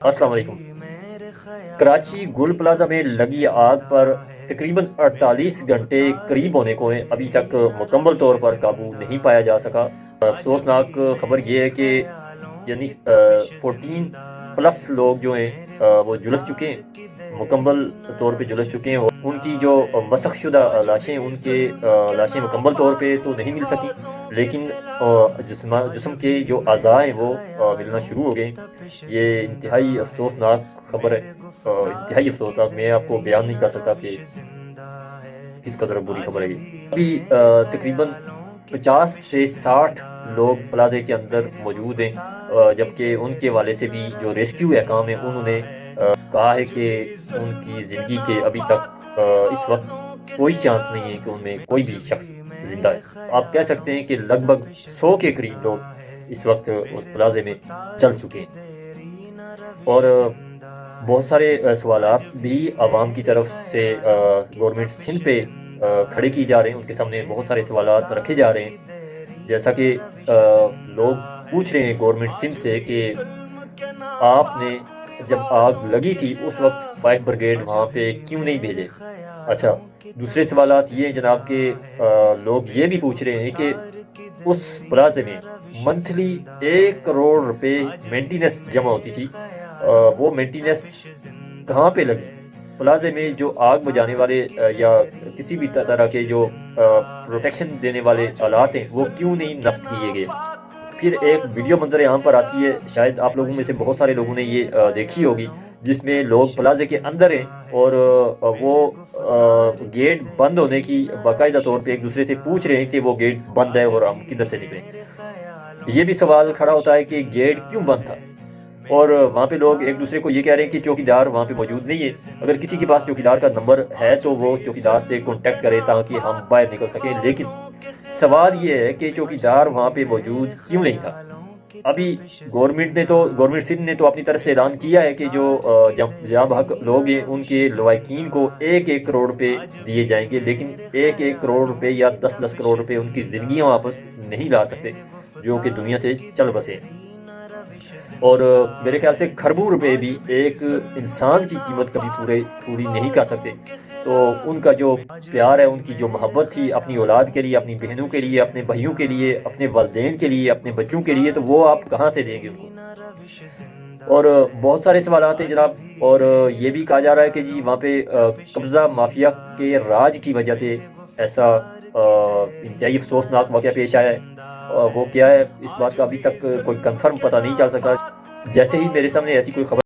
السلام علیکم۔ کراچی گل پلازا میں لگی آگ پر تقریباً 48 گھنٹے قریب ہونے کو ہیں، ابھی تک مکمل طور پر قابو نہیں پایا جا سکا۔ افسوسناک خبر یہ ہے کہ یعنی 14 پلس لوگ جو ہیں وہ جلس چکے ہیں، مکمل طور پہ جلس چکے ہیں، اور ان کی جو مسخ شدہ لاشیں، ان کے لاشیں مکمل طور پہ تو نہیں مل سکی، لیکن جسم کے جو اعضاء ہیں وہ ملنا شروع ہو گئے۔ یہ انتہائی افسوسناک خبر ہے، انتہائی افسوسناک، میں آپ کو بیان نہیں کر سکتا کہ کس قدر بری خبر ہے یہ۔ ابھی تقریباً 50 سے 60 لوگ پلازے کے اندر موجود ہیں، جبکہ ان کے والے سے بھی جو ریسکیو احکام ہیں انہوں نے کہا ہے کہ ان کی زندگی کے ابھی تک اس وقت کوئی چانس نہیں ہے کہ ان میں کوئی بھی شخص زندہ ہے۔ آپ کہہ سکتے ہیں کہ لگ بھگ 100 کے قریب لوگ اس وقت اس پلازے میں چل چکے ہیں، اور بہت سارے سوالات بھی عوام کی طرف سے گورنمنٹ سندھ پہ کھڑے کی جا رہے ہیں، ان کے سامنے بہت سارے سوالات رکھے جا رہے ہیں، جیسا کہ لوگ پوچھ رہے ہیں گورنمنٹ سندھ سے کہ آپ نے جب آگ لگی تھی اس وقت فائر بریگیڈ وہاں پہ کیوں نہیں بھیجے؟ اچھا، دوسرے سوالات یہ ہیں جناب کہ لوگ یہ بھی پوچھ رہے ہیں کہ اس پلازے میں منتھلی 1 کروڑ روپے مینٹیننس جمع ہوتی تھی، وہ مینٹیننس کہاں پہ لگی؟ پلازے میں جو آگ بجھانے والے یا کسی بھی طرح کے جو پروٹیکشن دینے والے آلات ہیں وہ کیوں نہیں نصب کیے گئے؟ پھر ایک ویڈیو منظر عام پر آتی ہے، شاید آپ لوگوں میں سے بہت سارے لوگوں نے یہ دیکھی ہوگی، جس میں لوگ پلازے کے اندر ہیں اور وہ گیٹ بند ہونے کی باقاعدہ طور پہ ایک دوسرے سے پوچھ رہے ہیں کہ وہ گیٹ بند ہے اور ہم کدھر سے نکلیں۔ یہ بھی سوال کھڑا ہوتا ہے کہ گیٹ کیوں بند تھا، اور وہاں پہ لوگ ایک دوسرے کو یہ کہہ رہے ہیں کہ چوکیدار وہاں پہ موجود نہیں ہے، اگر کسی کے پاس چوکیدار کا نمبر ہے تو وہ چوکیدار سے کانٹیکٹ کرے تاکہ ہم باہر نکل سکیں، لیکن سوال یہ ہے کہ چوکیدار وہاں پہ موجود کیوں نہیں تھا؟ ابھی گورنمنٹ سندھ نے تو اپنی طرف سے اعلان کیا ہے کہ جو جہاں بحق لوگ ہیں ان کے لواحقین کو 1 کروڑ روپے دیے جائیں گے، لیکن 1 کروڑ روپے یا 10 روپے ان کی زندگیاں واپس نہیں لا سکتے جو کہ دنیا سے چل بسے، اور میرے خیال سے کھربوں روپے بھی ایک انسان کی قیمت کبھی پوری نہیں کر سکتے۔ تو ان کا جو پیار ہے، ان کی جو محبت تھی اپنی اولاد کے لیے، اپنی بہنوں کے لیے، اپنے بھائیوں کے لیے، اپنے والدین کے لیے، اپنے بچوں کے لیے، تو وہ آپ کہاں سے دیں گے ان کو؟ اور بہت سارے سوالات ہیں جناب، اور یہ بھی کہا جا رہا ہے کہ جی وہاں پہ قبضہ مافیا کے راج کی وجہ سے ایسا انتہائی افسوسناک واقعہ پیش آیا ہے، وہ کیا ہے اس بات کا ابھی تک کوئی کنفرم پتہ نہیں چل سکا۔ جیسے ہی میرے سامنے ایسی کوئی خبر